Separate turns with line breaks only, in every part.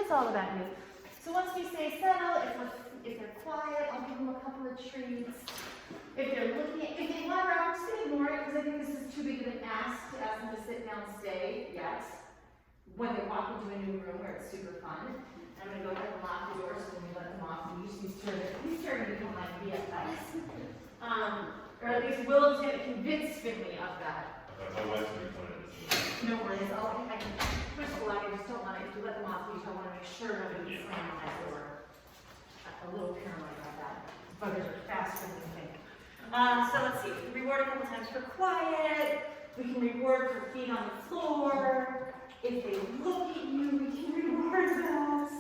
it's all about you. So once we say settle, if they're quiet, I'll give them a couple of treats. If they're looking at, if they hover, I'm just going to ignore it because I think this is too big of an ask to ask them to sit down and stay yet. When they walk into a new room where it's super fun. I'm going to go ahead and lock the door so when we let them off leash, these turn to become my BFFs. Or at least Will's going to convince Finley of that.
My wife's pretty funny.
No worries, I can push the lock. I just don't want to, if you let them off leash, I want to make sure nobody can slam on that door. A little paranoid about that. Buggers are faster than you think. So let's see, we can reward a couple times for quiet. We can reward for feet on the floor. If they look at you, we can reward those.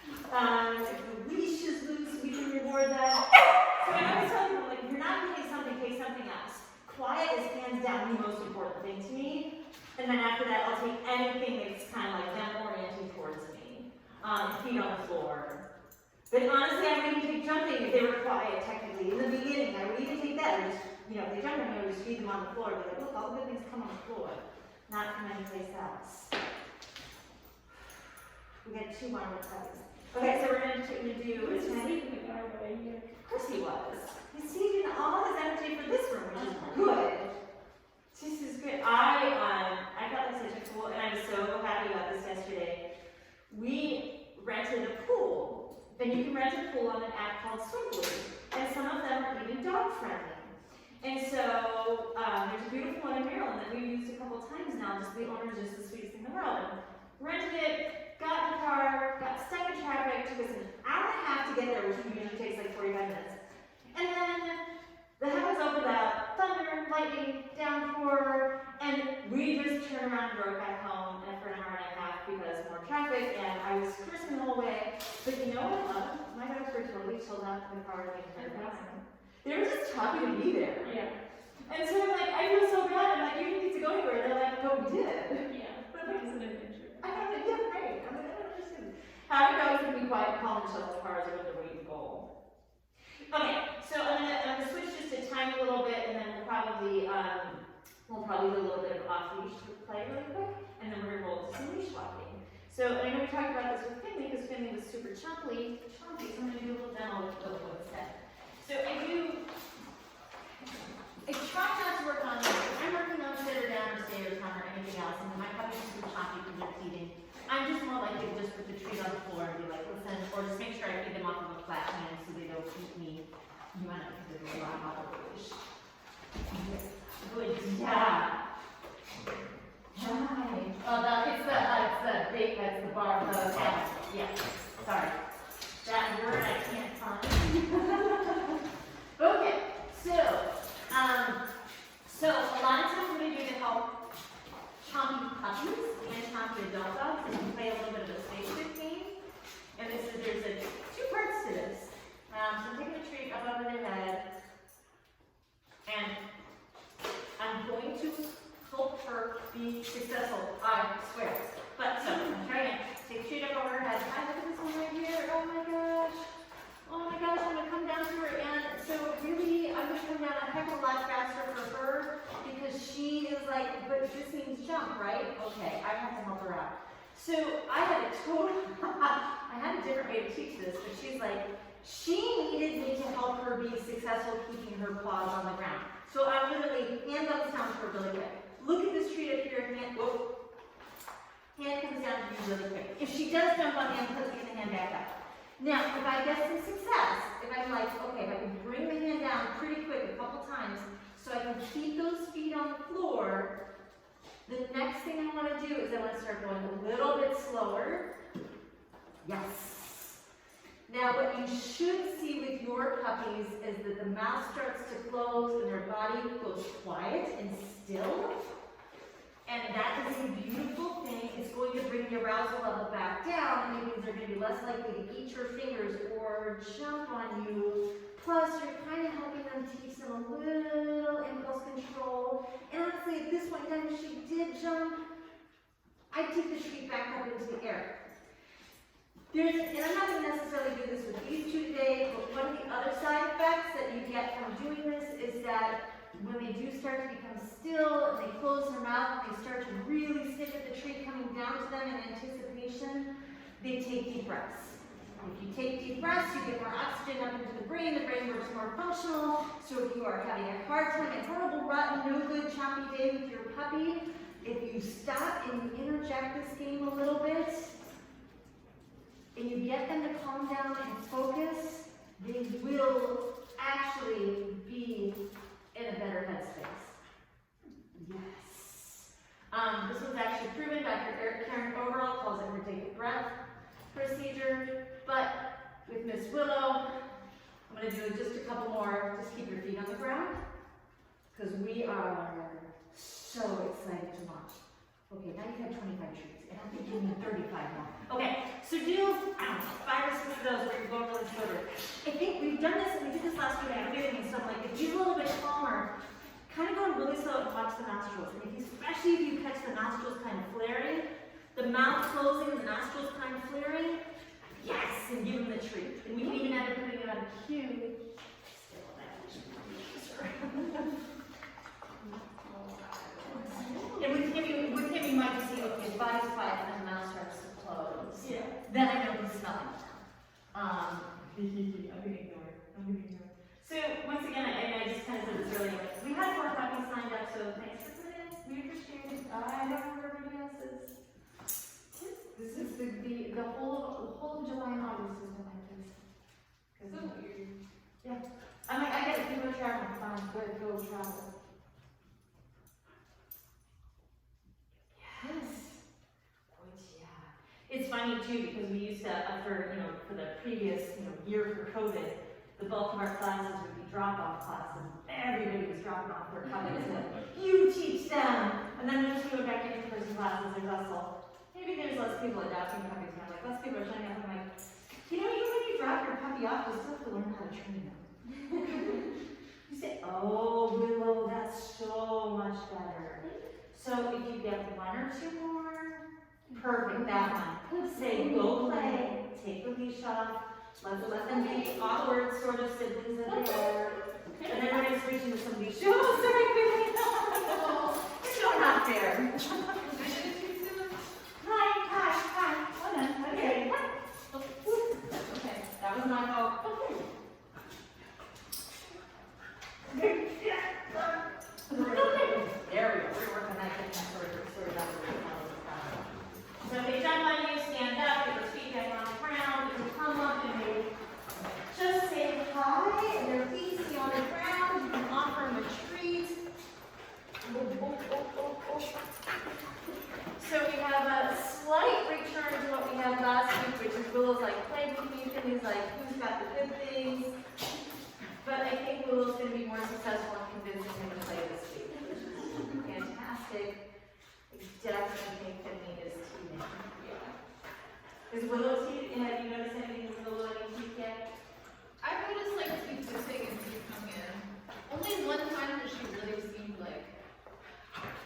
If the leash is loose, we can reward that. So I always tell people, like, if you're not getting something, take something else. Quiet is hands down the most important thing to me. And then after that, I'll take anything that's kind of like them orienting towards me. Feet on the floor. But honestly, I would even take jumping if they were quiet, technically. In the beginning, I would even take that. I just, you know, if they jump on me, I would just feed them on the floor. Be like, look, all the good things come on the floor, not from anyplace else. We got 2 more puppies. Okay, so we're going to do.
He was sleeping in the doorway here.
Of course he was. He's saving all his energy for this room, which is good. This is good. I felt like such a cool, and I was so happy about this yesterday. We rented a pool. Then you can rent a pool on an app called Swimply, and some of them are even dog friendly. And so there's a beautiful one in Maryland that we've used a couple times now. Just the owner's just the sweetest thing in the world. Rented it, got in the car, got stuck in traffic, took us an hour and a half to get there, which usually takes like 45 minutes. And then the heavens opened up, thunder, lightning, downpour, and we just turned around and drove back home and for an hour and a half because more traffic, and I was cursing the whole way. But you know what? My dogs were totally chilled out in the car the entire time. They were just happy to be there.
Yeah.
And so I'm like, I feel so bad. I'm like, you didn't need to go anywhere. They're like, no, we did.
Yeah. But like it's an adventure.
I know that, yeah, right. I'm like, I don't understand. Having dogs can be quiet, calm, and chill in the car is a good way to go. Okay, so I'm gonna switch just a tiny little bit, and then we'll probably do a little bit of off-leash play really quick, and then we're gonna roll to some leash walking. So I know we talked about this with Finley because Finley was super chompy, so I'm gonna do a little demo with Coco instead. So I try not to work on this. I'm working on sit or down or stay or come or anything else, and my puppy's super chompy because they're feeding. I'm just more likely to just put the treat on the floor and be like, listen, or just make sure I feed them off of a flat hand so they don't eat me. You might not because there's a lot of leash. Good job. Hi. Oh, it's the bar, yeah, sorry. That word I can't find. Okay, so a lot of times what I do to help chompy puppies and chompy adult dogs is we play a little bit of a spaceship game. And there's 2 parts to this. So I'm taking a treat up over their head, and I'm going to help her be successful, I swear. But so I'm trying to take a treat up over her head. I look at this one right here. Oh my gosh. I'm gonna come down to her, and so really I'm gonna come down a heck of a lot faster for her because she is like, but this means jump, right? Okay, I have to help her out. So I had a different way to teach this, but she's like, she needed me to help her be successful keeping her paws on the ground. So I literally hand those down to her really quick. Look at this treat up here, hand, whoa. Hand comes down to you really quick. If she does jump on the hand, put the hand back up. Now, if I get some success, if I'm like, okay, if I can bring the hand down pretty quick a couple times so I can keep those feet on the floor, the next thing I want to do is I want to start going a little bit slower. Yes. Now, what you should see with your puppies is that the mouth starts to close and their body goes quiet and still. And that is a beautiful thing. It's going to bring the arousal level back down, and it means they're going to be less likely to eat your fingers or jump on you. Plus, you're kind of helping them teach them a little impulse control. And honestly, at this point in time, if she did jump, I'd take the treat back up into the air. And I'm not going to necessarily do this with these 2 today, but one of the other side effects that you get from doing this is that when they do start to become still and they close their mouth and they start to really sniff at the treat coming down to them in anticipation, they take deep breaths. If you take deep breaths, you get more oxygen up into the brain works more functional. So if you are having a hard time, a horrible, rotten, no good, choppy day with your puppy, if you stop and you interject this game a little bit, and you get them to calm down and focus, they will actually be in a better headspace. Yes. This was actually proven. Dr. Karen Overall calls it her take a breath procedure. But with Miss Willow, I'm going to do just a couple more. Just keep your feet on the ground, because we are so excited to launch. Okay, now you've had 25 treats, and I'm thinking you need 35 more. Okay, so do 5 or 6 of those where you're going really slower. I think we've done this, and we did this last week at everything and stuff like if you're a little bit calmer, kind of going really slow and watch the nostrils. And especially if you catch the nostrils kind of flaring, the mouth closing and the nostrils kind of flaring, yes, and give them the treat. And we can even end up putting it on cue. And with him, you might just see, okay, his body's quiet and the mouth starts to close. Yeah. Then I know he's smelling. I'm gonna ignore it. So once again, I just kind of said this earlier. We had 4 puppies signed up, so thanks for coming in. We appreciate it. I don't know where everybody else is. This is the whole of July and August has been like this. So weird. Yeah. I'm like, I got to go travel. Fine, good, go travel. Yes. It's funny too, because we used to, after, for the previous, year for COVID, the bulk of our classes would be drop-off classes. Everybody was dropping off their puppies. You teach them! And then when we go back to in-person classes, there's also, maybe there's less people adopting puppies, and I'm like, less people are showing up. I'm like, even when you drop your puppy off, you still have to learn how to train them. You say, oh, Willow, that's so much better. So if you get 1 or 2 more, perfect, that one. Say, go play, take the leash off, let them be awkward sort of siblings that they are. And then we're going to switch into some leash. Oh, sorry, Billy. It's so not fair. Hi. Hold on. Okay. Okay, that was my fault. There we go. We're working that thing sort of out of the So they jump on you, stand up, get your feet back on the ground, you can come up and they just say hi, and their feet stay on the ground. You can offer them a treat. So we have a slight return to what we had last week, which is Willow's like, play with me, and he's like, who's got the good things? But I think Willow's going to be more successful in convincing him to play this week, which is fantastic. I definitely think that he is teething. Yeah. Is Willow teething? Have you noticed anything with Willow any teeth yet?
I've noticed like teeth missing and teeth coming in. Only one time where she really seemed like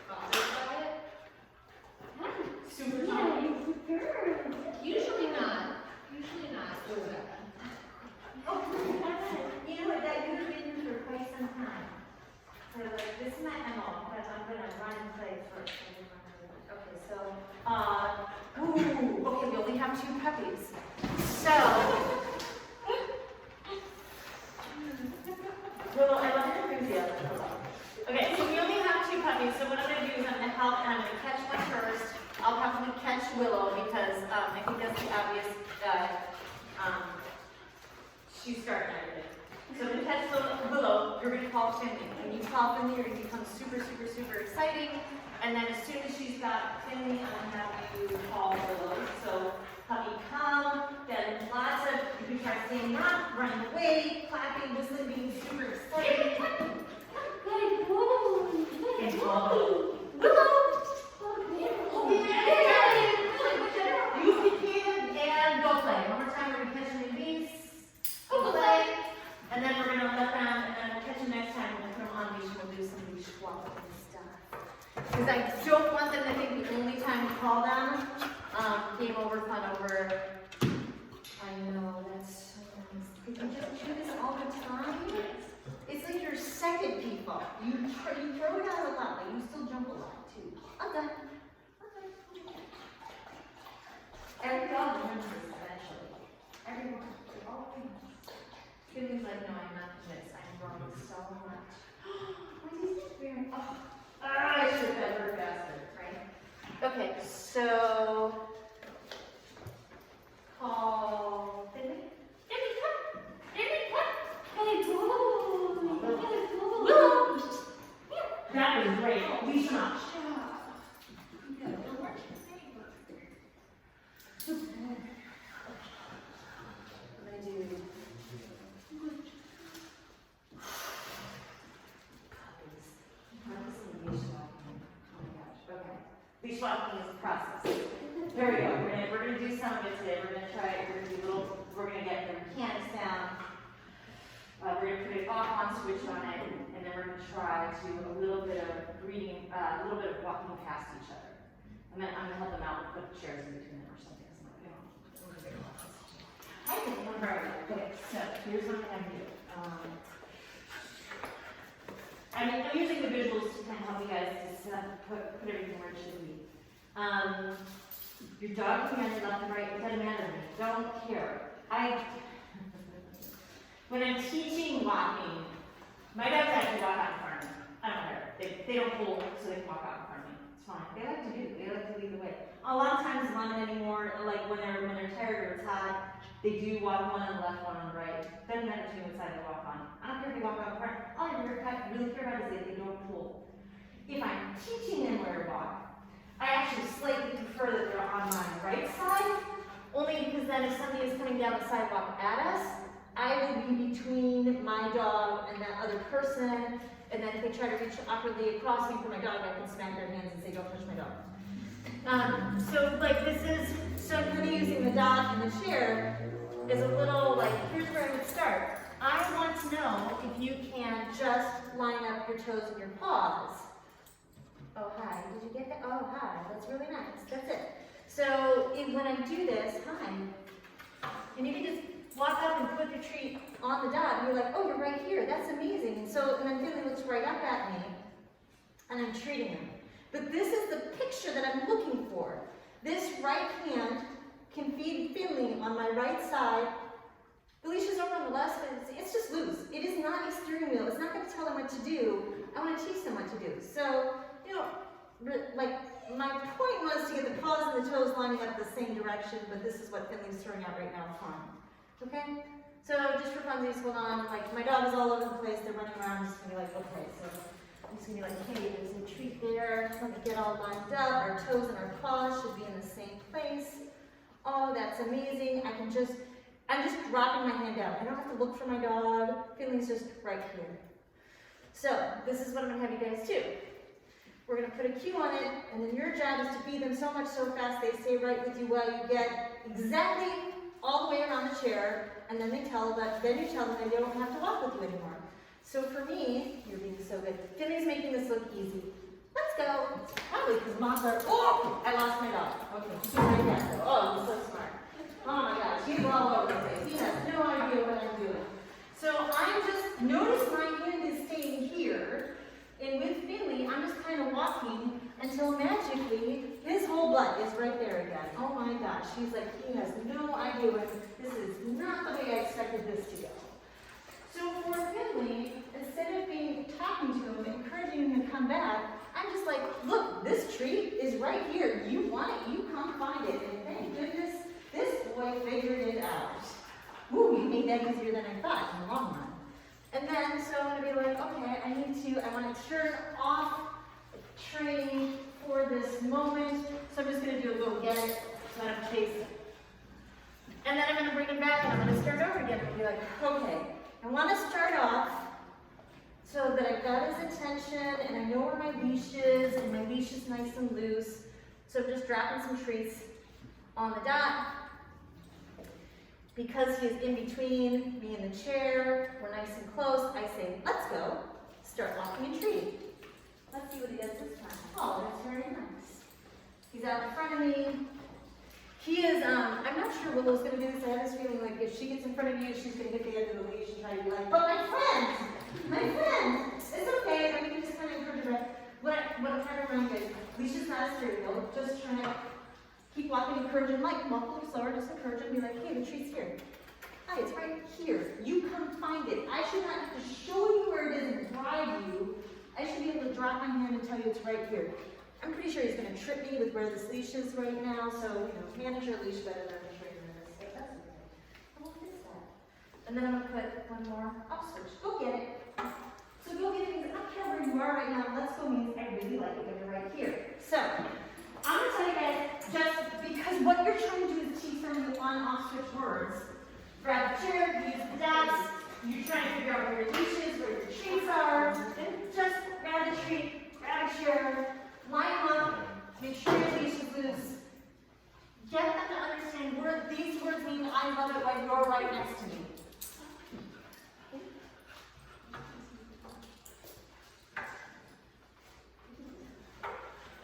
bothered by it.
Super tiny.
Usually not. Usually not. So bad.
Oh, you know what? That you've been here for quite some time. So like, this is my MO, but I'm gonna run and play first. Okay, so okay, we only have 2 puppies. So Willow, I love your enthusiasm. Okay, so we only have 2 puppies, so what I'm gonna do is I'm gonna help and I'm gonna catch one first. I'll probably catch Willow because I think that's the obvious she's starting everything. So I'm going to catch Willow, you're going to call Finley. When you call Finley, you're going to become super exciting. And then as soon as she's got Finley, I'm going to have you call Willow. So puppy come, then lots of, you can try standing up, running away, clapping, whistling, being super excited. Willow! You can and go play. One more time, we're going to catch them in leash. Go play. And then we're going to let them, and then we'll catch them next time. We'll put them on leash. We'll do some leash walking and stuff. Because I don't want them to think the only time we call them, game over, fun over. I know, that's so nice. Did you just do this all the time? It's like your second people. You throw it out a lot, but you still jump a lot too. Okay. Every dog learns Feelings like, no, I'm not this, I'm growing so much. My teeth are weird. Oh, I should have fed her faster, right? Okay, so call Finley. Finley, come. Finley, come. Hey, boo. Hey, boo. That was great. We should not. I'm gonna do leash walking is a process. Here we go. We're gonna do some of it today. We're gonna try. We're gonna get the mechanics down. We're gonna put it off on, switch on it, and then we're gonna try to a little bit of breathing, a little bit of walking past each other. I'm gonna help them out and put chairs in between them or something. I think I'm very good. Okay, so here's what I'm gonna do. I'm using the visuals to kind of help you guys to put everything where it should be. Your dog can run left and right, it doesn't matter to me. Don't care. When I'm teaching walking, my dogs actually walk out in front of me. I don't care. They don't pull so they can walk out in front of me. It's fine. They like to do. They like to lead the way. A lot of times, London anymore, like when they're tired or tired, they do walk one on the left, one on the right. Doesn't matter to me what side they walk on. I don't care if they walk out in front. All I really care about is that they don't pull. If I'm teaching them where to walk, I actually slightly prefer that they're on my right side, only because then if somebody is coming down the sidewalk at us, I will be between my dog and that other person, and then if they try to reach awkwardly across me for my dog, I can smack their hands and say, don't touch my dog. So I'm kind of using the dot and the chair as a little, like, here's where I would start. I want to know if you can just line up your toes and your paws. Oh, hi, did you get that? Oh, hi, that's really nice, that's it. So when I do this, hi, and you can just walk up and put your treat on the dot, and you're like, oh, you're right here, that's amazing. And then Finley looks right up at me, and I'm treating him. But this is the picture that I'm looking for. This right hand can feed Finley on my right side. The leash is over on the left, but it's just loose. It is not a steering wheel. It's not going to tell them what to do. I want to teach them what to do. So, like, my point was to get the paws and the toes lining up the same direction, but this is what Finley's throwing out right now. Fine. Okay? So, just for funsies, hold on. Like, my dog is all over the place. They're running around. I'm just going to be like, okay, so I'm just going to be like, hey, there's a treat there. Let me get all lined up. Our toes and our paws should be in the same place. Oh, that's amazing. I'm just dropping my hand out. I don't have to look for my dog. Finley's just right here. So, this is what I'm going to have you guys do. We're going to put a cue on it, and then your job is to feed them so much so fast they stay right with you while you get exactly all the way around the chair, and then you tell them they don't have to walk with you anymore. So for me, you're being so good. Finley's making this look easy. Let's go. Probably because mom's like, oh, I lost my dog. Okay, she's right there. Oh, you're so smart. Oh my gosh, he's all over the place. He has no idea what I'm doing. So I just notice my hand is staying here, and with Finley, I'm just kind of walking until magically his whole butt is right there again. Oh my gosh, he's like, he has no idea what this is not the way I expected this to go. So for Finley, instead of talking to him, encouraging him to come back, I'm just like, look, this treat is right here. You want it, you come find it. And thank goodness this boy figured it out. Ooh, you made that easier than I thought in the long run. And then, so I'm going to be like, okay, I want to turn off training for this moment. So I'm just going to do a little get it, so I don't chase it. And then I'm going to bring him back and I'm going to start over again and be like, okay, I want to start off so that I've got his attention and I know where my leash is and my leash is nice and loose. So I'm just dropping some treats on the dot. Because he is in between me and the chair, we're nice and close, I say, let's go. Start walking and treating. Let's see what he does this time. Oh, that's very nice. He's out in front of me. He is, I'm not sure Willow's going to do this. I have this feeling like if she gets in front of you, she's going to hit the end of the leash and try to be like, but my friend, it's okay. I mean, you just kind of encourage her. What I'm trying to remind you guys, leash is not a steering wheel. Just trying to keep walking, encourage him, like, walk a little slower, just encourage him, be like, hey, the treat's here. Hi, it's right here. You come find it. I should not have to show you where it is and drive you. I should be able to drop my hand and tell you it's right here. I'm pretty sure he's gonna trip me with where this leash is right now, so, you know, manage your leash better than I'm sure you're gonna say. That's okay. I will fix that. And then I'm gonna put one more off switch. Go get it. So go get it means I don't care where you are right now. Let's go means I really like it when you're right here. So, I'm gonna tell you guys, just because what you're trying to do is teach them the on-off switch words. Grab a chair, use the dots, you're trying to figure out where your leash is, where your treats are, and just grab a treat, grab a chair, line up, make sure your leash is loose. Get them to understand where these words mean I love it when you're right next to me.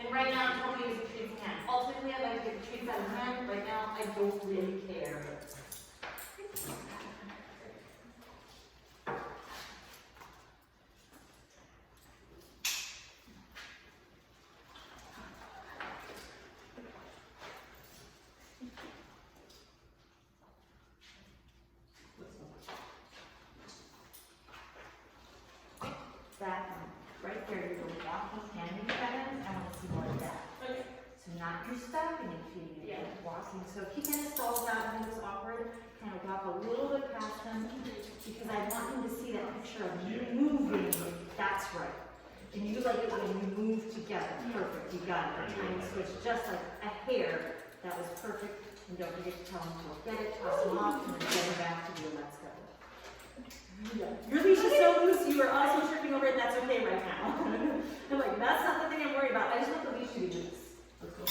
And right now, I'm totally using treats hand. Ultimately, I'd like to get the treats out of hand. Right now, I don't really care. That right there, you're going to walk these hand in seconds. I want to see more of that.
Okay.
So not you're stopping and feeding it,
Yeah.
walking. So if he kind of stalls out and it's awkward, kind of walk a little bit past him because I want him to see that picture of you moving. That's right. And you like it when you move together. Perfect. You got it. Tiny switch, just like a hair. That was perfect. And don't forget to tell him to go get it, toss him off, and then get him back to you. Let's go. Your leash is so loose, you are also tripping over it, that's okay right now. I'm like, that's not the thing I'm worried about, I just want the leash to be loose. Let's go.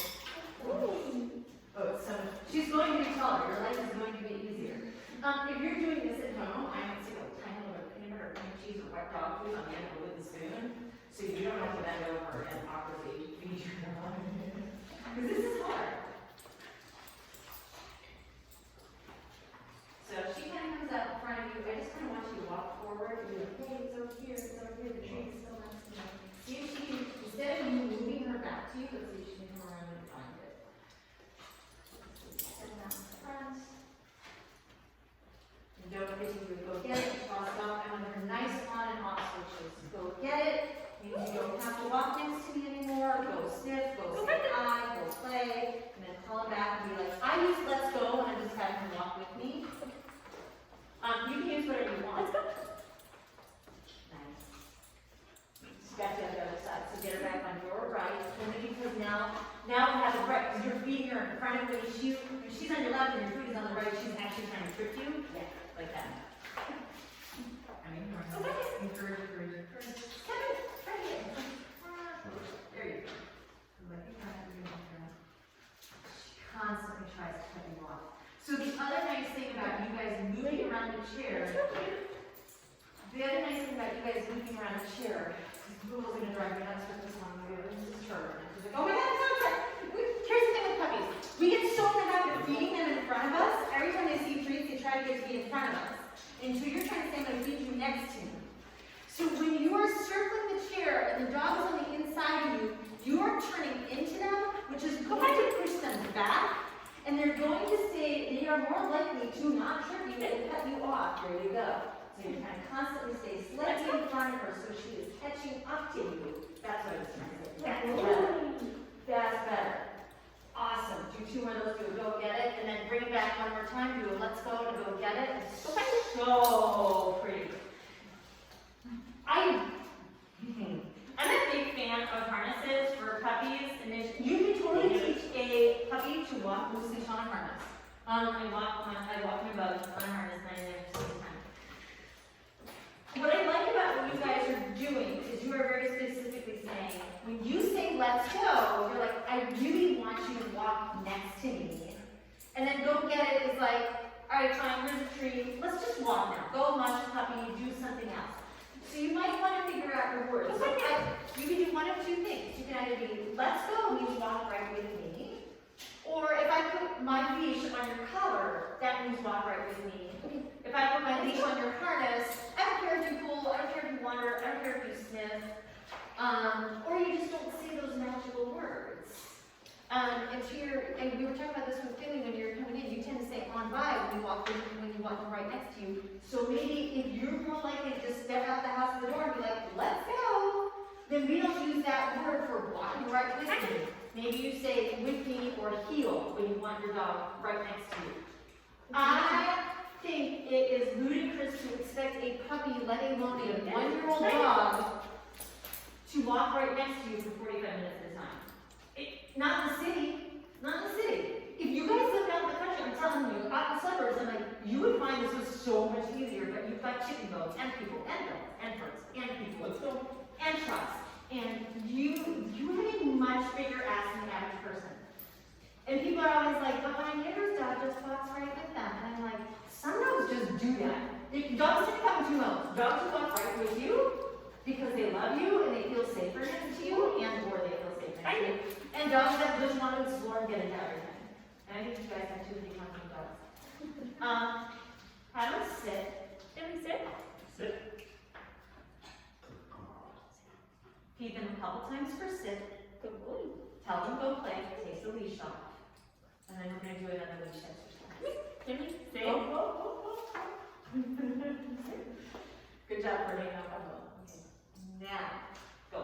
Oh, it's so much. She's going to be taller, your life is going to be easier. If you're doing this at home, I would say a tiny little peanut butter, cream cheese, or white dog food on the end of a wooden spoon, so you don't have to bend over and awkwardly feed your dog. Because this is hard. So she kind of comes out in front of you. I just kind of want you to walk forward and be like, hey, it's over here, the tree is still next to me. See if she can, instead of you moving her back to you, let's see if she can come around and find it. Set it out in front. And don't forget to go get it, toss it off. I want her nice on and off switches. Go get it. Means you don't have to walk next to me anymore. Go sniff, go say hi, go play, and then call him back and be like, I use let's go when I'm just having him walk with me. You can use whatever you want. Nice. She got you on the other side, so get her back on your right. Only because now we have it right, because you're feeding her in front of you. If she's on your left and your food is on the right, she's actually trying to trip you. Yeah, like that. I mean, encourage. Come in, right here. There you go. She constantly tries to cut you off. So the other nice thing about you guys moving around the chair, she's gonna drive me nuts with this one. This is her. And she's like, oh my God, it's not fair. Here's the thing with puppies. We get so in the habit of feeding them in front of us. Every time they see treats, they try to get to be in front of us. And so you're trying to say, I'm gonna feed you next to me. So when you are circling the chair and the dog is on the inside of you, you are turning into them, which is going to push them back. And they're going to stay, they are more likely to not trip you and cut you off. There you go. So you're trying to constantly stay slightly in front of her so she is catching up to you. That's what I was trying to say. That's better. That's better. Awesome. Do two more of those. Do a go get it. And then bring it back one more time. Do a let's go and a go get it. It's so pretty. I'm a big fan of harnesses for puppies, and you can totally teach a puppy to walk loosely on a harness. I walk my bug on a harness 99% of the time. What I like about what you guys are doing is you are very specifically saying, when you say let's go, you're like, I really want you to walk next to me. And then go get it is like, all right, fine, here's a tree. Let's just walk now. Go munch the puppy, do something else. So you might want to figure out your words. So you can do one of two things. You can either be, let's go, means walk right with me. Or if I put my leash on your collar, that means walk right with me. If I put my leash on your harness, I don't care if you pull, I don't care if you wander, I don't care if you sniff. Or you just don't say those magical words. If you're, and we were talking about this with Philly when you're coming in, you tend to say on by when you walk
want them right next to you. So maybe if you're more likely to just step out the house the door and be like, let's go, then we don't use that word for walking right with me. Maybe you say with me or heel when you want your dog right next to you. I think it is ludicrous to expect a puppy, let alone a 1-year-old dog, to walk right next to you for 45 minutes at a time. Not in the city. Not in the city. If you guys lived out in the country, I'm telling you, out in the suburbs, and like, you would find this was so much easier, but you've got chicken boats and people and dogs and birds and people.
Let's go.
And trucks. And you have a much bigger ass than the average person. And people are always like, but my neighbor's dog just walks right with them. And I'm like, some dogs just do that. Dogs tend to come in 2 modes. Dogs who walk right with you because they love you and they feel safer next to you, and or they feel safe next to you. And dogs that just want to explore and get into everything. And I think you guys have 2 big hunting dogs. Have them sit.
Can we sit?
Sit.
Feed them a couple times per sit.
Good boy.
Tell them go play. Take the leash off. And then we're going to do another leash exercise.
Can we sit?
Oh. Good job for hanging out. Okay. Now, go.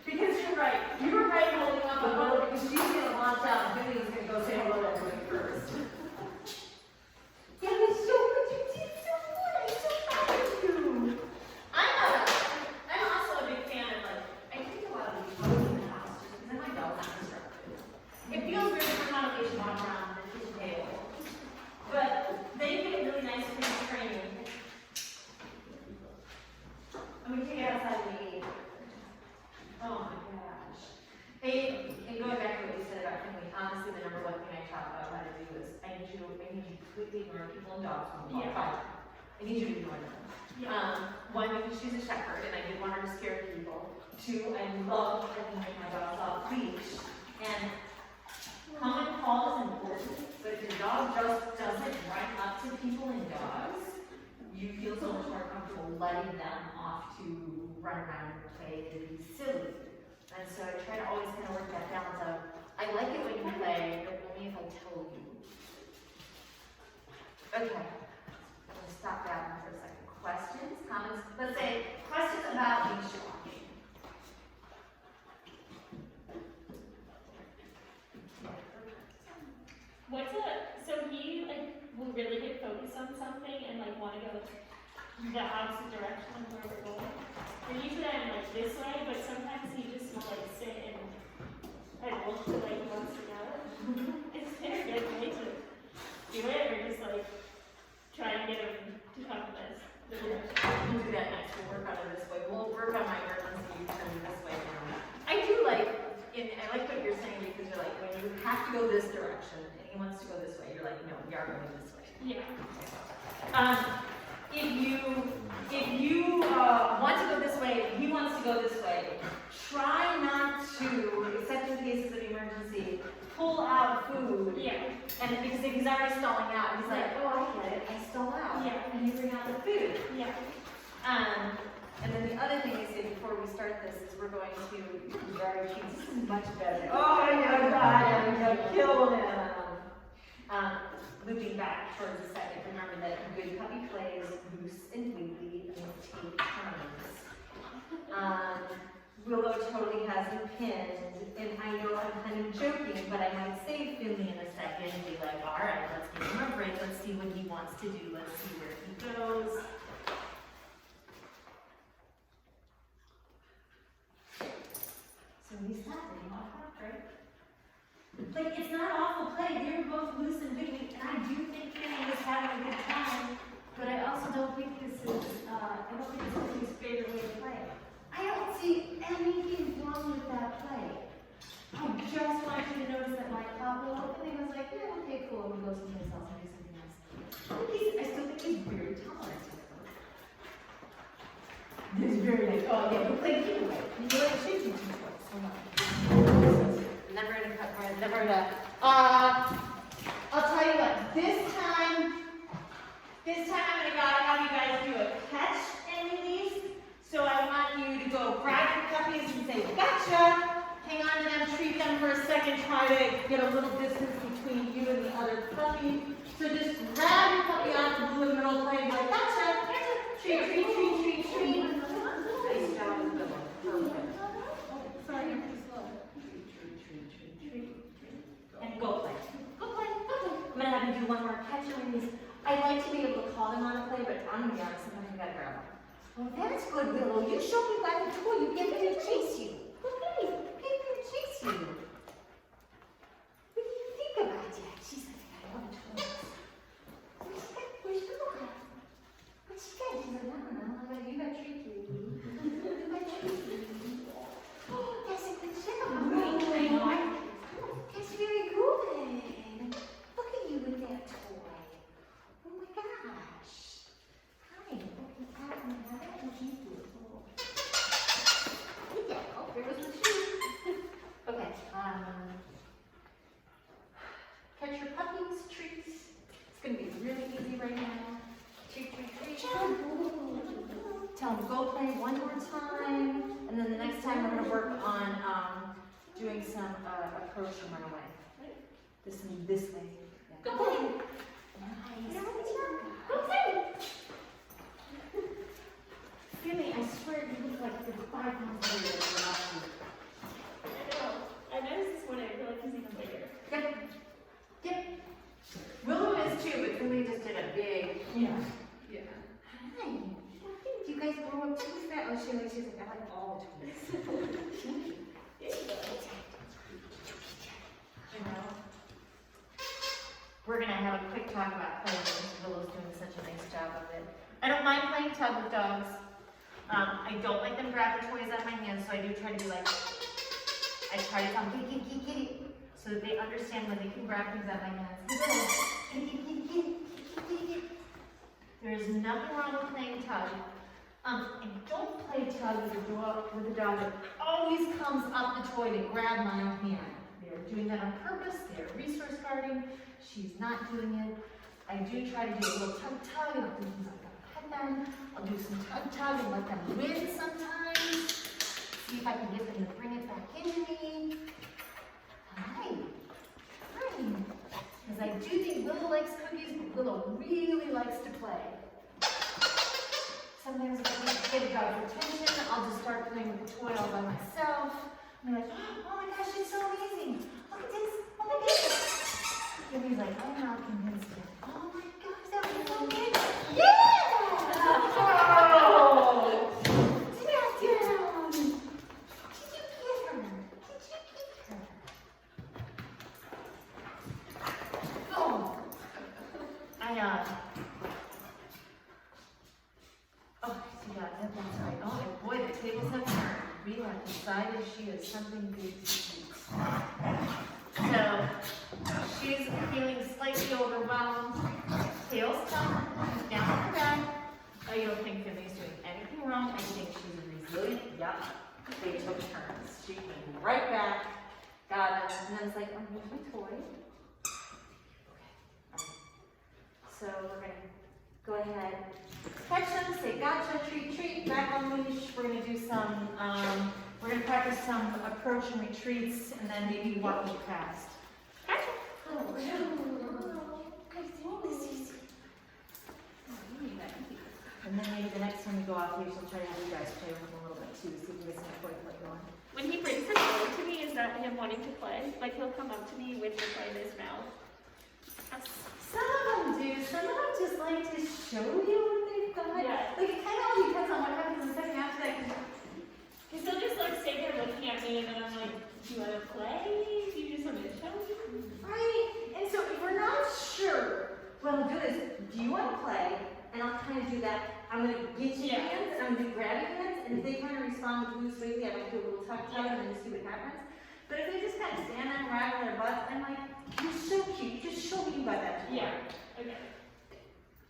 Because you're right. You were right holding up a boat because she's going to launch out and Vivian's going to go say hello to everybody first. Yeah, it's so good. You did so good. I'm so proud of you.
I'm also a big fan of like, I think a lot of these dogs in the house, just because my dog's not constructed. It feels weird for connotation walk around the kitchen table. But they get really nice free training. I'm gonna take it outside of the gate. Oh my gosh. Hey, and going back to what you said about Kinley, honestly, the number one thing I talk about how to do is I need you to completely ignore people and dogs when you walk by. I need you to ignore them. One, because she's a shepherd and I didn't want her to scare people. 2, I love having my dogs off leash. And common call is important, but if your dog just doesn't run up to people and dogs, you feel so much more comfortable letting them off to run around and play and be silly. And so I try to always kind of work that balance of, I like it when you play, but only if I tell you. Okay, I'm gonna stop that one for a second. Questions, comments? Let's say, questions about leash walking.
So he like will really get focused on something and like want to go the opposite direction of where we're going. And usually I'm like this way, but sometimes he just will like sit and look to like he wants to go. It's very good way to do it, or just like try and get him to come this the direction.
We'll do that next. We'll work on it this way. We'll work on my reference so you turn this way now. I do like, and I like what you're saying because you're like, when you have to go this direction and he wants to go this way, you're like, no, we are going this way.
Yeah.
If you want to go this way and he wants to go this way, try not to, except in cases of emergency, pull out food.
Yeah.
And because if he's already stalling out, he's like, oh, I get it, I stall out.
Yeah.
And you bring out the food.
Yeah.
And then the other thing I say before we start this is we're going to, we've already changed, this is much better. Oh my God, I killed him. Looping back towards the second, remember that good puppy play is loose and wiggly and take turns. Willow totally has him pinned, and I know I'm kind of joking, but I might save Finley in a second and be like, all right, let's give him a break, let's see what he wants to do, let's see where he goes. So we stopped and he walked off, right? Like, it's not awful play, they were both loose and wiggly, and I do think Finley was having a good time, but I also don't think this is his favorite way to play. I don't see anything wrong with that play. I just want you to notice that my top will open and he was like, yeah, okay, cool, we'll go someplace else and do something else. I still think he's very tolerant of her. He's very like, oh yeah, but play the other way. You know what? Shoot you too much. So much. Never gonna cut my, never gonna, I'll tell you what, this time I'm gonna have you guys do a catch and release. So I want you to go grab your puppies and say, gotcha! Hang on to them, treat them for a second, try to get a little distance between you and the other puppy. So just grab
Treat, treat, treat, treat, treat. Nice job, Willow. Perfect.
Sorry, I'm too slow.
Treat, treat, treat, treat, treat. And go play. Go play, go play. I'm gonna have you do one more catch and release. I'd like to be able to call them on a play, but I'm gonna be honest, sometimes you gotta grab them. Well, that's good, Willow. You showed me by the toy. You get me to chase you. Okay, get me to chase you. What do you think about that? She's like, I love toys. Where's the book? What's she got? She's like, I don't know. I'm like, you got treat you. You got treat you. Oh, that's a good job.
I know.
That's very good. Look at you with that toy. Oh my gosh. Hi. Okay, how did you do it? Oh. Yeah. Oh, there was the shoe. Okay. Catch your puppies, treats. It's gonna be really easy right now. Treat, treat, treat. Tell them go play one more time, and then the next time we're gonna work on doing some approach and run away. This way. Yeah. Go play. Nice. Go play. Really, I swear you look like the 5 months later than last week.
I know. I noticed this morning. I feel like he's even bigger.
Yep. Yep. Willow is too, but Lily just did a big,
Yeah.
Yeah.
hi. Do you guys grow up too fast? Oh, she's like, I like all the twins. Thank you.
There you go.
You know? We're gonna have a quick talk about playing. Willow's doing such a nice job of it. I don't mind playing tug with dogs. I don't like them grab the toys out of my hands, so I do try to be like, I try to tell them, kitty, kitty, kitty, so that they understand when they can grab things out of my hands. Kitty, kitty, kitty, kitty, kitty, kitty. There is nothing wrong with playing tug. And don't play tug with a dog that always comes up the toy to grab my hand. They're doing that on purpose. They're resource guarding. She's not doing it. I do try to do a little tug tug, and I'll do things like that. Pet them. I'll do some tug tug and let them win sometimes. See if I can get them to bring it back into me. Hi. Hi. Because I do think Willow likes cookies, but Willow really likes to play. Sometimes if I need to get a dog's attention, I'll just start playing with the toy all by myself. I'm like, oh my gosh, it's so amazing. Look at this. Oh my goodness. And he's like, I'm not convinced yet. Oh my gosh, that was so good. Yeah! Oh! Sit down. Did you get her? Did you get her? Oh. That's right. Oh boy, the tables have turned. We have decided she is something big to eat. So, she's feeling slightly overwhelmed. Tails come, down her back. Oh, you don't think Finley's doing anything wrong? I think she's resilient. Yep. They took turns. She came right back, got it, and then it's like, oh, here's my toy. Okay. So we're gonna go ahead, catch them, say gotcha, treat, treat, back on leash. We're gonna do some, we're gonna practice some approach and retreats, and then maybe walking past. Gotcha. Oh, and then maybe the next time we go out here, she'll try to have you guys play with him a little bit too, see if you get some toy play going.
When he brings his toy to me, is that him wanting to play? Like he'll come up to me with the toy in his mouth.
Some of them do. Some of them just like to show you what they've got.
Yeah.
Like it kind of all depends on what happens in the second after that.
Because he'll just like stay there looking at me, and then I'm like, do you want to play? Do you just want me to show you?
Right. And so if we're not sure, what I'll do is, do you want to play? And I'll kind of do that. I'm going to get your hands, and I'm going to do grab your hands, and if they kind of respond with loose weighty, I might do a little tuck tuck and then see what happens. But if they just kind of stand there and waggle their butts, I'm like, you're so cute. Just show me by that toy.
Yeah. Okay.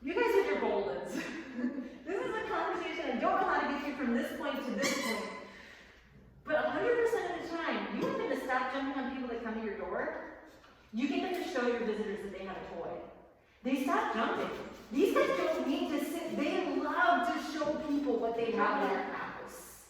You guys are your goldens. This is a conversation I don't know how to get you from this point to this point. But 100% of the time, you want them to stop jumping on people that come to your door. You get them to show your visitors that they have a toy. They stop jumping. These guys don't need to sit. They love to show people what they have in their house.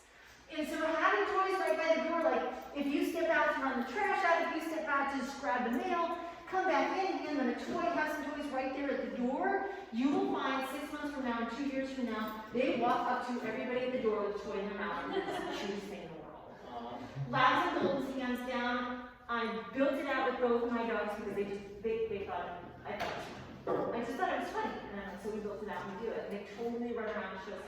And so having toys right by the door, like if you step out to run the trash out, if you step out to just grab the mail, come back in, hand them a toy, have some toys right right there at the door, you will find 6 months from now, 2 years from now, they walk up to everybody at the door with a toy in their mouth, and it's the cutest thing in the world. Labs and Goldens, hands down. I built it out with both of my dogs because they thought, I just thought it was funny, and so we built it out and we do it. They totally run around and show them.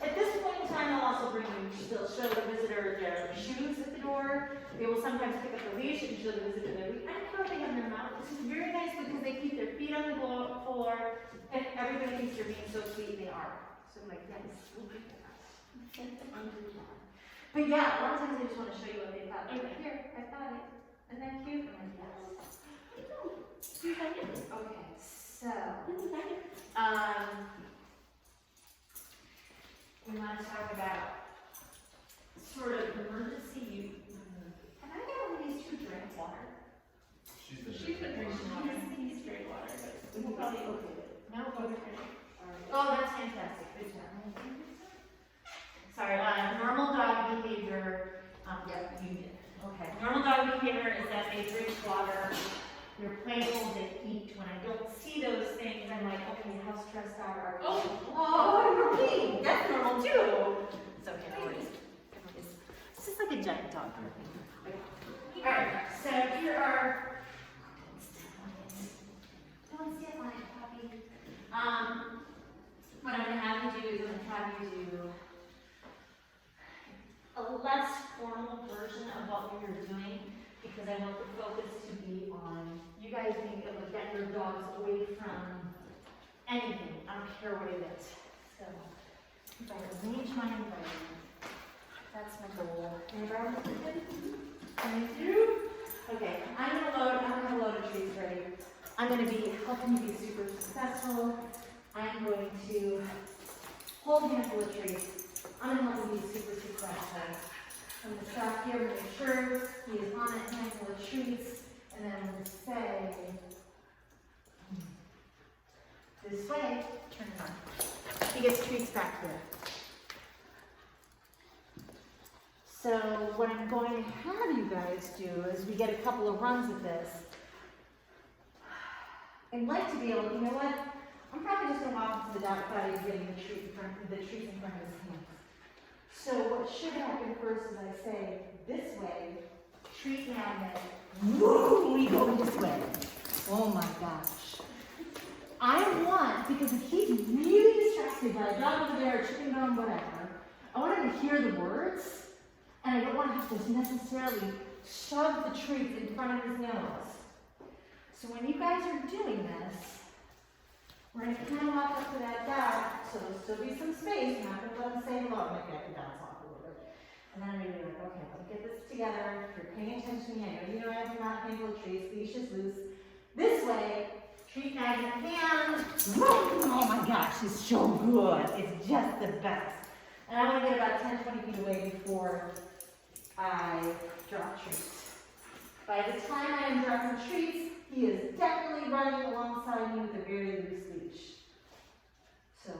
At this point in time, I'll also bring you, they'll show the visitor their shoes at the door. They will sometimes pick up the leash and show the visitor their leash. I don't care what they have in their mouth. This is very nice because they keep their feet on the floor, and everybody thinks they're being so sweet, they are. So I'm like, yes, we'll do that. But yeah, a lot of times I just want to show you what they found. Okay, here, I found it. Isn't that cute? I'm like, yes. Okay, so, we want to talk about sort of emergency. Can I get one of these to drink water?
She's been drinking water. He's straight water, but we'll probably okay with it.
No, okay. Oh, that's fantastic. Good job. Sorry, normal dog behavior. Yep, you did. Okay. Normal dog behavior is that they drink water. They're playful. They eat. When I don't see those things, I'm like, okay, how stressed out are you? Oh, you're peeing. That's normal too. It's okay. No worries. This is like a giant dog. All right. So here are. Don't sit on it, puppy. What I'm going to have you do is I'm going to have you do a less formal version of what we were doing because I want the focus to be on you guys being able to get your dogs away from anything. I don't care what it is. So if I arrange my environment, that's my goal. Environment good? Thank you. Okay, I'm gonna load a trees ready. I'm gonna be helping you be super successful. I'm going to hold a handful of trees. I'm gonna help you be super successful. I'm gonna stop here, make sure he is on a handful of trees, and then I'm gonna say, this way, turn it on. He gets treats back here. So what I'm going to have you guys do is we get a couple of runs at this. I'd like to be able, you know what? I'm probably just gonna walk into the dog body and getting the trees in front of his hands. So what should happen first is I say, this way, treat magnet, woo, we go this way. Oh my gosh. I want, because if he's really distracted by a dog over there, chicken bone, whatever, I want him to hear the words, and I don't want to have to necessarily shove the treats in front of his nose. So when you guys are doing this, we're going to kind of walk up to that dog, so there'll still be some space. I'm not going to let him say hello. I'm going to get the dogs off a little bit. And then I'm going to be like, okay, let's get this together. If you're paying attention to me, I know I have not handle trees. Leash is loose. This way, treat magnet hand. Oh my gosh, it's so good. It's just the best. And I want to get about 10-20 feet away before I drop treats. By the time I am dropping treats, he is definitely running alongside me with a very loose leash. So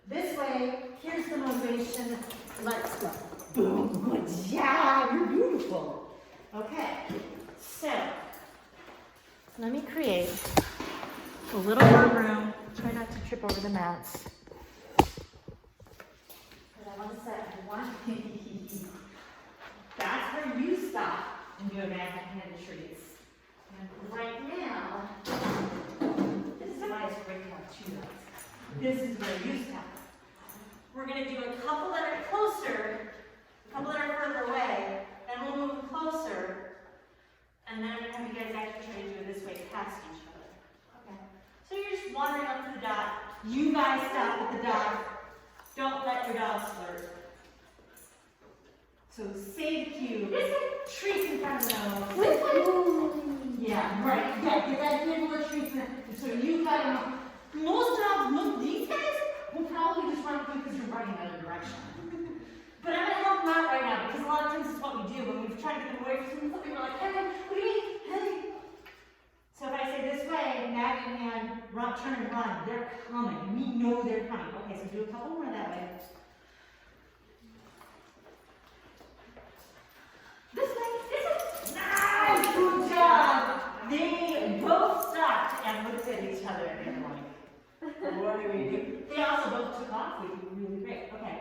this way, here's the motivation. Let's go. Boom, good job, you're beautiful. Okay, so let me create a little more room. Try not to trip over the mats. Because I want to set one. That's where you stop and do a magnet hand treats. And right now, this is why it's great to have two dogs. This is where you stop. We're going to do a couple that are closer, a couple that are further away, then we'll move closer, and then I'm going to have you guys actually try to do it this way, past each other. Okay? So you're just wandering up to the dot. You guys stop at the dot. Don't let your dogs flirt. So say the cue. Treats in front of the nose. Yeah, right. Yeah, get that handful of treats in. So you got them. Most dogs, these guys will probably just run through because you're running the other direction. But I'm going to help them out right now because a lot of times it's what we do when we've tried to get away from something. We're like, hey, what do you mean? Hey. So if I say this way, magnet hand, run, turn and run, they're coming. We know they're coming. Okay, so do a couple more that way. This way. Nice! Good job! They both stopped and looked
looked at each other and they're like, what do we do? They also both took off, which was really great. Okay,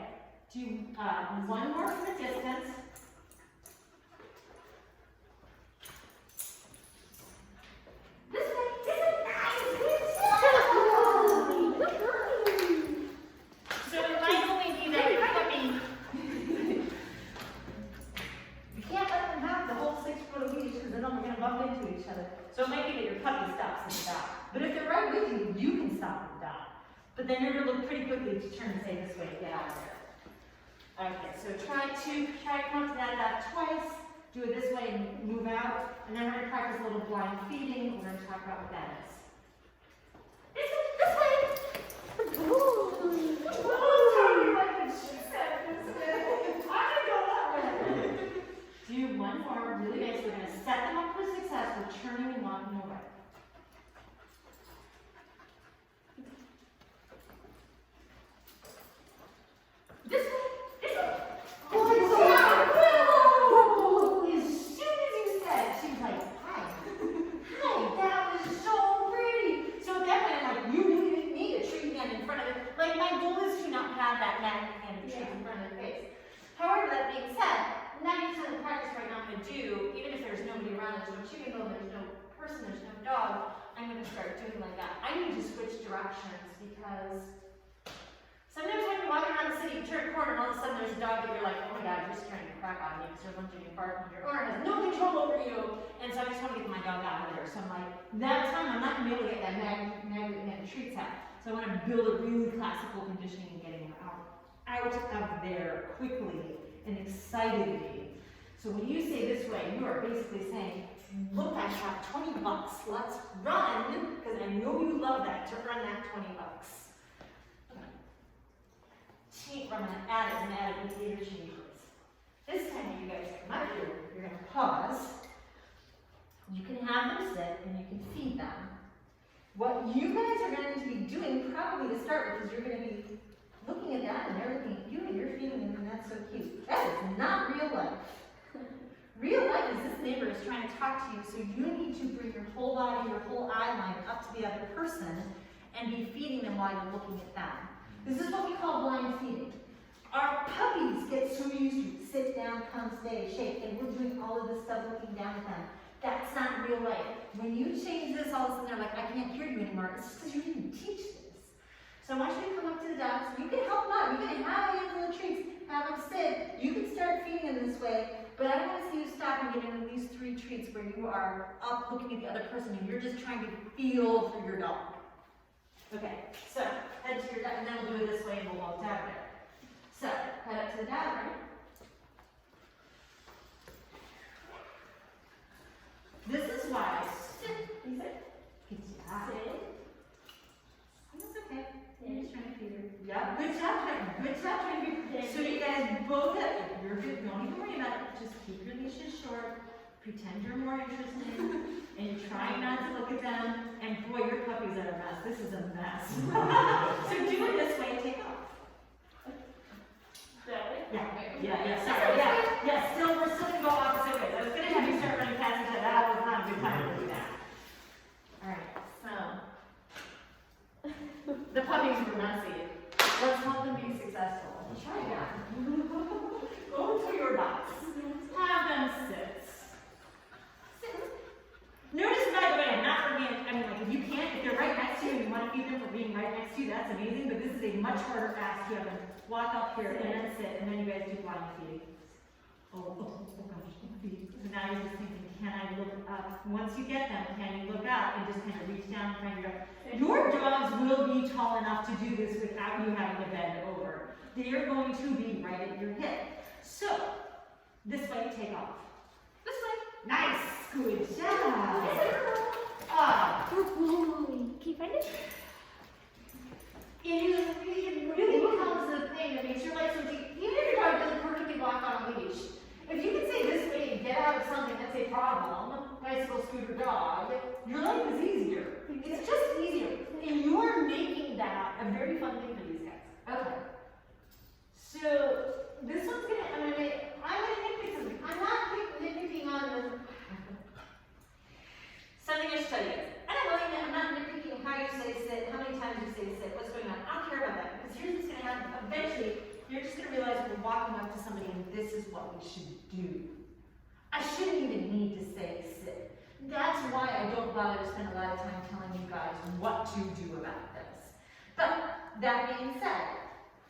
do one more from a distance. This way, nice, so it might only be that you're puppy. You can't let them have the whole 6 foot leash because then they're gonna bump into each other. So it might be that your puppy stops and stops. But if they're right with you, you can stop and stop. But then you're gonna look pretty quickly to turn and say this way to get out of there. Okay, so try to come up to that twice. Do it this way and move out. And then we're gonna practice a little blind feeding. We're gonna talk about what that is. This way. Do one more really nice. We're gonna set them up for success. We're turning and walking away. This way. Oh, it's so as soon as you said, she was like, hi. Hi, that was so pretty. So definitely, like, you really didn't need a tree hand in front of it. Like, my goal is to not have that magnet hand of trees in front of the face. However, that being said, 90% of the practice right now I'm going to do, even if there's nobody around, there's no chicken bone, there's no person, there's no dog, I'm going to start doing like that. I need to switch directions because sometimes when you're walking around the city, you turn a corner and all of a sudden there's a dog that you're like, oh my god, you're just trying to crack on me because you're lunging and barking. Your owner has no control over you. And so I just want to get my dog out of there. So I'm like, that time I'm not going to be able to get that magnet and treats out. So I want to build a really classical conditioning and getting her out of there quickly and excitedly. So when you say this way, you are basically saying, look, I have $20. Let's run, because I know you love that, to earn that $20. I'm going to add it with the changes. This time when you guys come up here, you're going to pause. You can have them sit and you can feed them. What you guys are going to be doing probably to start with is you're going to be looking at that and they're looking at you and you're feeding them, and that's so cute. That is not real life. Real life is this neighbor is trying to talk to you, so you need to bring your whole body, your whole eye line up to the other person and be feeding them while you're looking at them. This is what we call blind feeding. Our puppies get so used to sit down, come, stay, shake, and we're doing all of this stuff looking down at them. That's not real life. When you change this, all of a sudden they're like, I can't hear you anymore. It's just because you didn't teach this. So I want you to come up to the dogs. You can help them out. You can have a handful of treats, have them sit. You can start feeding them this way, but I don't want to see you stop and get at least 3 treats where you are up looking at the other person and you're just trying to feel for your dog. Okay, so head to your dog, and then we'll do it this way and we'll walk down there. So, head up to the dog, right? This is why sit. You sit. Good job. Sit. That's okay. I'm just trying to feed her. Yeah, good job, Trent. Good job, Trent. So you guys both have, you're good. Don't even worry about it. Just keep your leashes short. Pretend you're more interested. And you're trying not to look at them. And boy, your puppies are a mess. This is a mess. So do it this way and take off. Yeah, sorry, yeah, still, we're still gonna go opposite ways. I was gonna have you start running past each other, that was not a good time to do that. Alright, so. The puppies were messy. Let's help them be successful. Try that. Go to your dogs. Have them sit. Notice, by the way, I'm not forgetting, I mean, like, if you can't, if they're right next to you and you want to feed them for being right next to you, that's amazing, but this is a much harder ask. You have them walk up here and then sit, and then you guys do blind feeding. Oh gosh, feed. So now you're just thinking, can I look up? Once you get them, can you look up and just kind of reach down and find your dog? Your dogs will be tall enough to do this without you having to bend over. They are going to be right at your hip. So, this way, take off. This way. Nice. Good job.
Can you find it?
It really becomes the thing that makes your life so deep. Even if your dog doesn't perfectly walk on a leash, if you can say this way and get out of something that's a problem, bicycle, scooter, dog, your life is easier. It's just easier. And you're making that a very fun thing for these guys. Okay. So, this one's I'm gonna nitpick something. I'm not nitpicking on the something I should tell you guys. I'm not
walking up to somebody and this is what we should do. I shouldn't even need to say sit. That's why I don't bother to spend a lot of time telling you guys what to do about this. But that being said,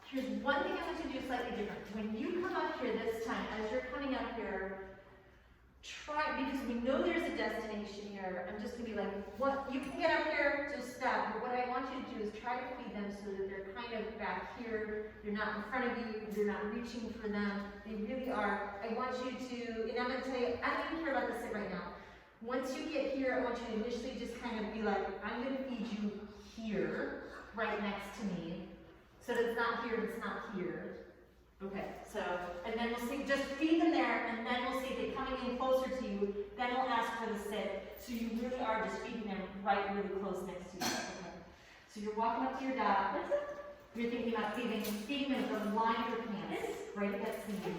here's one thing I want you to do slightly different. When you come up here this time, as you're coming up here, try, because we know there's a destination here, I'm just gonna be like, what, you can get up here, just stop, but what I want you to do is try to feed them so that they're kind of back here, they're not in front of you, you're not reaching for them, they really are. I want you to, and I'm gonna tell you, I don't even care about the sit right now. Once you get here, I want you to initially just kind of be like, I'm gonna feed you here, right next to me, so that it's not here, it's not here. Okay, so, and then we'll see, just feed them there, and then we'll see if they're coming in closer to you, then we'll ask for the sit. So you really are just feeding them right really close next to you. Okay. So you're walking up to your dog, you're thinking about feeding them from the line of your pants, right at that seam.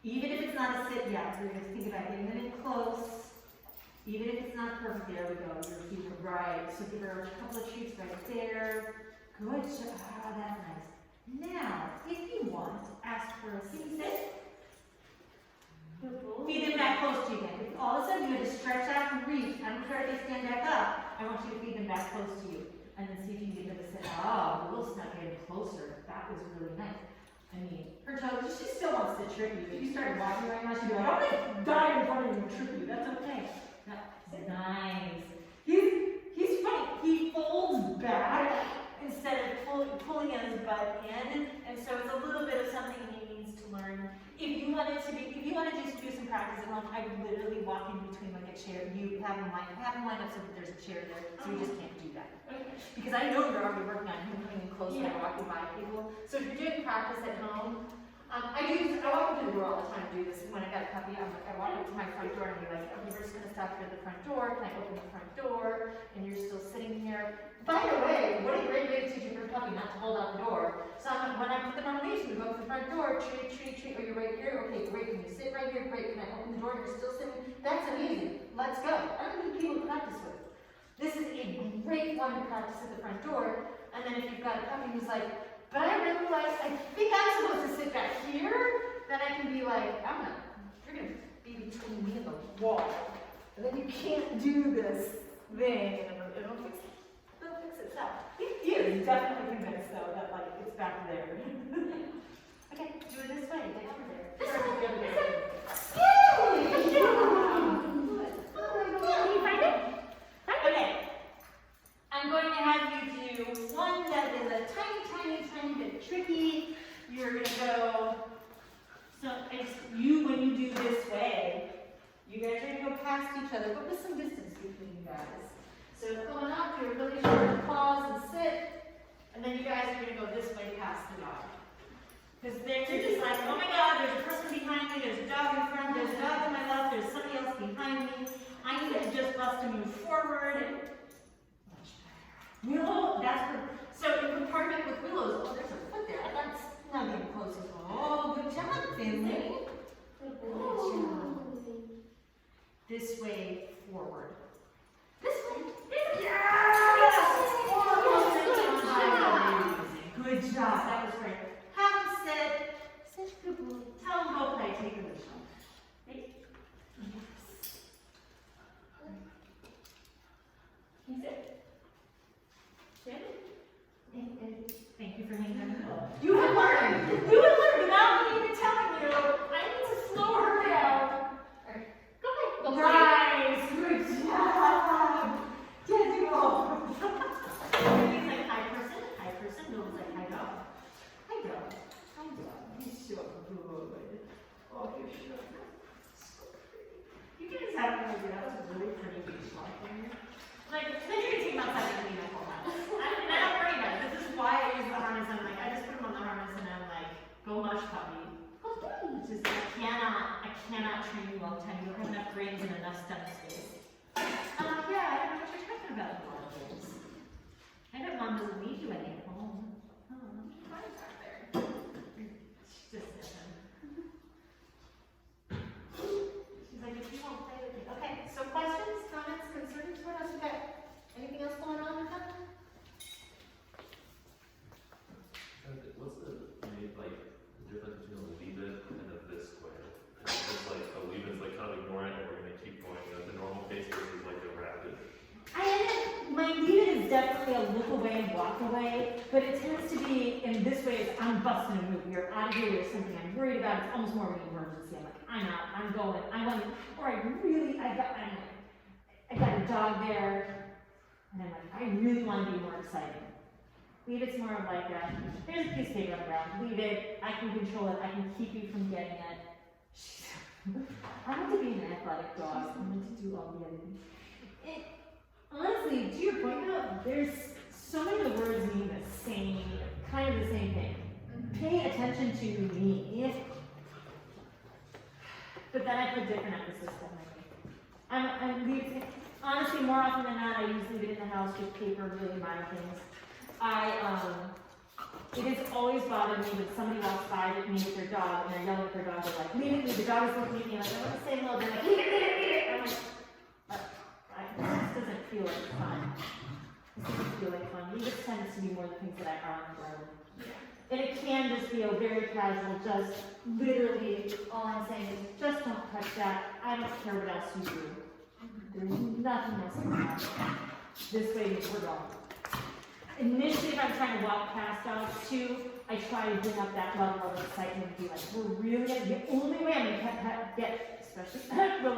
Even if it's not a sit yet, you're gonna think about getting them in close. Even if it's not perfect, there we go, you're feeding them right. So give her a couple of treats right there. Good job, that's nice. Now, if you want, ask for a seat sit. Feed them back close to you again. If all of a sudden you had to stretch out and reach, I don't care if they stand back up, I want you to feed them back close to you. And then see if you can get them to sit. Oh, the little snuck getting closer. That was really nice. I mean, her toe, she still wants to trick you. If you started walking right now, she'd be like, I'm gonna die in front of you and trip you. That's okay. That's nice. He's funny. He folds back instead of pulling his butt in, and so it's a little bit of something he needs to learn. If you wanted to just do some practice at home, I would literally walk in between like a chair. You have them line up so that there's a chair there, so you just can't do that.
Okay.
Because I know you're already working on him coming in close when walking by people. So if you're doing practice at home, I walk into the door all the time to do this. When I got a puppy, I walk up to my front door and be like, oh, we're just gonna stop here at the front door. Can I open the front door? And you're still sitting here. By the way, what a great way to teach your puppy not to hold out the door. So when I put them on a leash, we go up to the front door, treat. Oh, you're right here? Okay, great. Can you sit right here? Great. Can I open the door? You're still sitting? That's amazing. Let's go. I don't need people to practice with. This is a great one to practice at the front door. And then if you've got a puppy who's like, but I realize I think I'm supposed to sit back here, then I can be like, you're gonna be between me and the wall. And then you can't do this thing, and it'll fix itself. He is definitely convinced though that like it's back there. Okay, do it this way, get over there. This way. Yay!
Can you find it?
Okay. I'm going to have you do one that is a tiny bit tricky. You're going to go, so when you do this way, you guys are going to go past each other, but with some distance between you guys. So going up, you're really short, pause and sit, and then you guys are going to go this way past the dog. Because they're just like, oh my God, there's a person behind me, there's a dog in front, there's a dog to my left, there's somebody else behind me. I need to just bust to move forward. Willow, so in compartment with Willow's, oh, there's a foot there. That's not even close at all. Oh, good job, Finley. Good job. This way forward. This way. Yes! Good job. That was great. Have them sit. Sit, good boy. Tell them go play. Take a leash off. Right? Yes. Can you sit? Thank you for hanging out. You would learn without me even telling you. I need to slow her down. Go ahead. Nice. Good job.
definitely a look away and walk away, but it tends to be in this way, it's I'm busting a move, you're out of here, there's something I'm worried about, it's almost more of an emergency. I'm like, I'm out, I'm going, I want, or I got a dog there, and I'm like, I really want to be more exciting. Leave it's more of like here's a piece of paper on the ground, leave it, I can control it, I can keep you from getting it. I want to be an athletic dog, I want to do all the editing. Honestly, to your point though, there's so many of the words mean the same, kind of the same thing. Pay attention to me. But then I put different emphasis on it. Honestly, more often than not, I usually leave it in the house with paper, really minor things. It has always bothered me when somebody walks by me with their dog and they're yelling at their dog, they're like, leave it, the dog is looking at me, like, I want to say hello, they're like, leave it. I'm like, this doesn't feel like fun. This doesn't feel like fun. Leave it tends to be more the things that I are on the road. And it can just feel very casual, just literally, all I'm saying is, just don't touch that. I don't care what else you do. There's nothing else going on. This way, we're going. Initially, if I'm trying to walk past dogs too, I try to bring up that level of excitement and be like, we're really gonna, the only way I'm gonna get, especially, and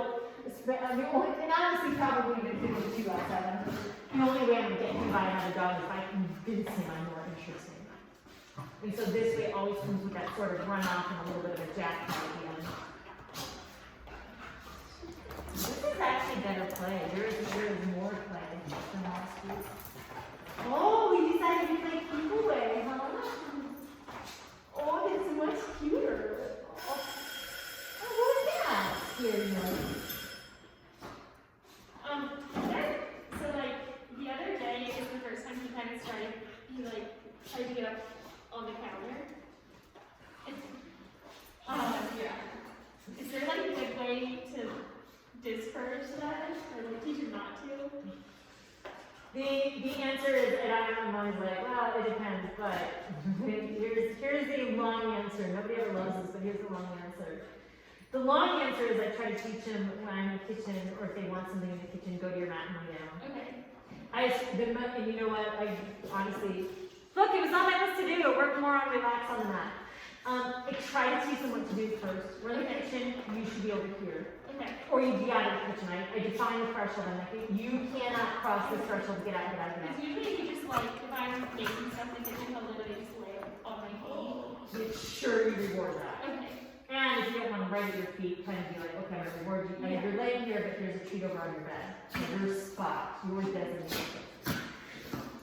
honestly, probably even 52 outside, the only way I'm gonna get him by another dog is if I convince him I'm more interesting. And so this way always comes with that sort of runoff and a little bit of a jackpot at the end. This is actually better play. There is more play than last week. Oh, we decided to play people way, huh? Oh, it's much cuter. Oh, what is that? Scary noise.
So like the other day is the first time he kind of started. He like tried to get up on the counter. Yeah. Is there like a good way to discourage that, or like teach him not to?
The answer is, and I'm always like, well, it depends, but here's the long answer. Nobody ever loves this, but here's the long answer. The long answer is I try to teach them when I'm in the kitchen, or if they want something in the kitchen, go to your mat and lay down.
Okay.
And you know what, I honestly, look, it was on my list to do, work more on relax on the mat. I try to teach them what to do first. We're in the kitchen, you should be over here.
Okay.
Or you'd be out of the kitchen. I define the threshold. I'm like, you cannot cross this threshold to get out of the
Because
mat.
usually he just like, if I'm making stuff in the kitchen, he'll literally just lay on my feet.
Make sure you reward that.
Okay.
And if you don't want them right at your feet, kind of be like, okay, I'm going to reward you.
Yeah.
You're laying here, but here's a treat over on your bed. Your spot, your designation.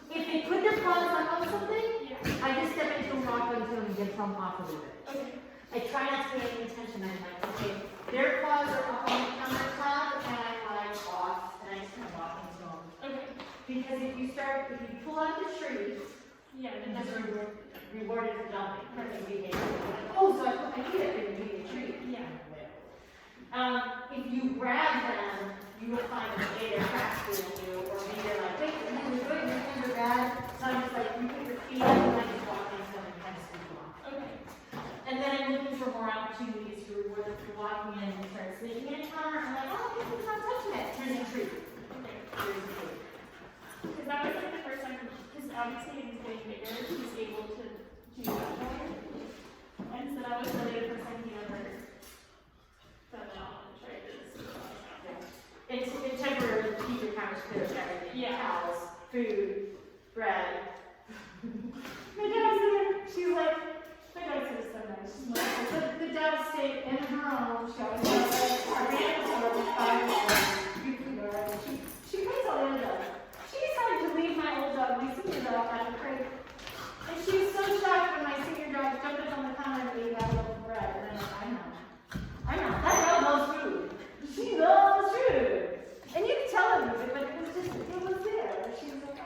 If they put their paws on something,
Yeah.
I just step into them, walk into them, and get them off a little bit.
Okay.
I try not to pay any attention. I'm like, okay, their paws are up on the countertop, and I'm like off, and I just kind of walk into them.
Okay.
Because if you pull out the trees,
Yeah, then
that's
that's
rewarded for jumping. Perfect behavior. Oh, so I put my feet up and you need a tree.
Yeah.
If you grab them, you will find that A, they're fast-fooling you, or B, they're like, wait, your hands are good, your hands are bad. So I'm just like, you put your feet up, and I just walk into them and kind of scoop them off.
Okay.
And then I'm looking for more opportunities to reward them for walking in and start sneaking in a counter. I'm like, oh, he's not touching it. Here's a treat.
Okay.
Here's a treat.
Because that was like the first time, because obviously he's getting bigger, he's able to do that more. And so that was really the first time he ever done that and tried to see what happened.
And temporarily keep your counters clear of everything.
Yeah.
Towels, food, bread. My dog's there. She's like, my dog's there so nice. She's like, the dog stayed in her own. She always does like, our animals are like 5 hours. She plays all the other dogs. She decided to leave my old dog, my senior dog, out of the crate. And she was so shocked when my senior dog jumped up on the counter and ate that little bread. And I'm like, I know. That dog loves food. She loves food. And you can tell her music, but it was there. She was like,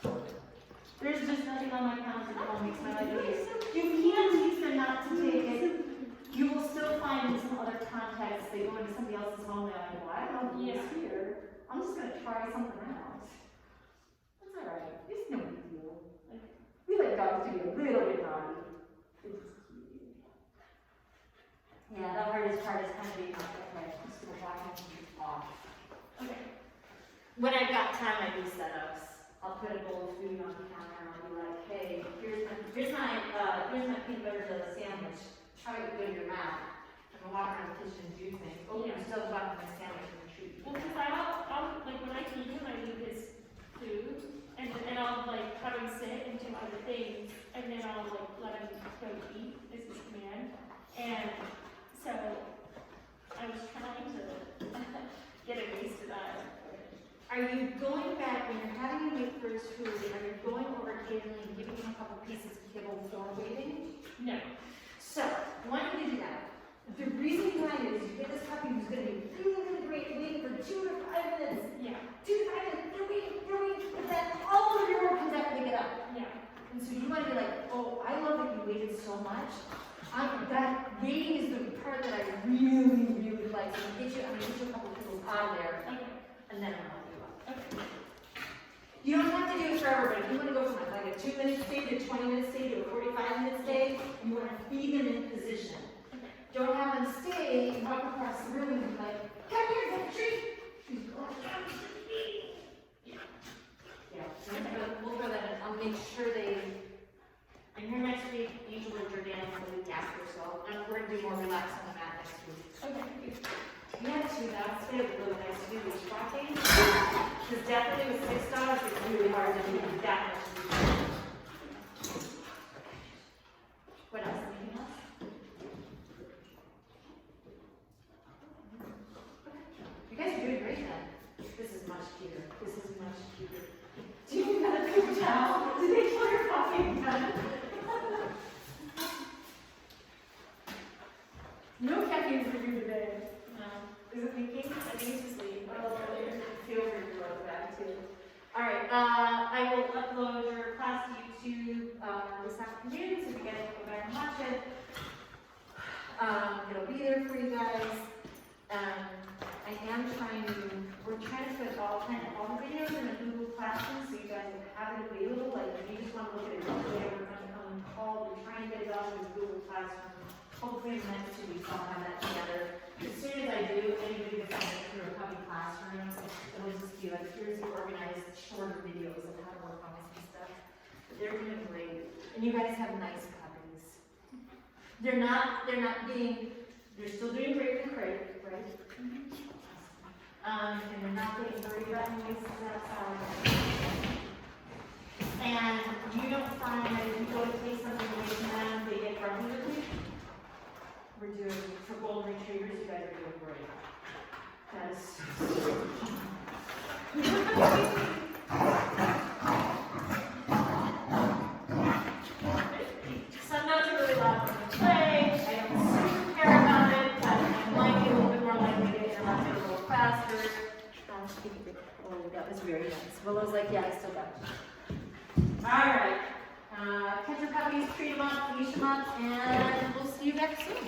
oh. And there's just nothing on my counter that makes my life easier. You can't teach them not to take it. You will still find in some other contexts, they go into somebody else's home, they're like, well, I don't know what's here. I'm just going to try something else. That's all right. It's no big deal. We let dogs to be a little bit naughty. It's cute. Yeah, the hardest part is kind of being like, okay, I'm just going to walk into off.
Okay.
when I've got time, I do setups. I'll put a bowl of food on the counter, and I'll be like, hey, here's my peanut butter jelly sandwich. Try it with your mouth. I'm gonna walk around the kitchen and do things. Oh,
Yeah.
I'm still talking my sandwich and treat.
Well, because I'll, like, when I feed him, I leave his food, and I'll, like, have him sit and do other things, and then I'll, like, let him go eat, is his command. And so, I was trying to get a taste of that.
Are you going back, when you're having him wait for his food, are you going over occasionally and giving him a couple pieces of kibble before waiting?
No.
So, why don't you do that? The reason behind it is you get this puppy who's gonna be really, really great waiting for 2 to 5 minutes.
Yeah,
2 to 5 minutes, they're waiting, but then all of your work comes after they get up.
yeah.
And so you wanna be like, oh, I love that you waited so much. That waiting is the part that I really, really like. So I'm gonna get you a couple of people out of there,
Okay,
and then I'll help you out.
okay.
You don't have to do it forever, but if you wanna go from like a 2-minute stay to a 20-minute stay to a 45-minute stay, you wanna feed them in position. Don't have them stay and walk across the room and be like, come here, get a treat. She's going, yeah, so we'll throw that in. I'll make sure I'm here next week, Angel and Jordan the week after, so we're gonna do more relax on the mat next week.
Okay.
We had 2 dogs today, but really nice to do was walking. Because definitely with 6 dogs, it's really hard to do that much. What else? Anything else? You guys are doing great then. This is much cuter. This is much cuter. Do you have a paper towel? Did they kill your coffee again? No caffeine for you today. No. Is it thinking? I think it's asleep. Oh, really? Feel free to love that too. All right. I will upload your class to YouTube this afternoon, so if you guys can go back and watch it. It'll be there for you guys. We're trying to put all the videos in a Google Classroom so you guys will have it available. Like if you just want to look at it quickly, we're going to come and call. We're trying to get it all in Google Classroom. Hopefully in the next 2 weeks I'll have that together. As soon as I do, anybody that's going to go through a puppy classroom, it'll just be like, here's the organized shorter videos of how to work on this and stuff. But they're doing great. And you guys have nice puppies. They're still doing great in the crate, right? And they're not getting very bad noises outside. And you don't find that if you go to take something away from them, they get grumpy with you? We're doing, for golden retrievers, you guys are doing great. That is some dogs are really loud when they play. I don't super care about it, but I'm likely a little bit more likely to get interrupted a little faster. Oh, that was very nice. Willow's like, yeah, I still got it. All right. Catch your puppies, treat them up, leash them up, and we'll see you back soon.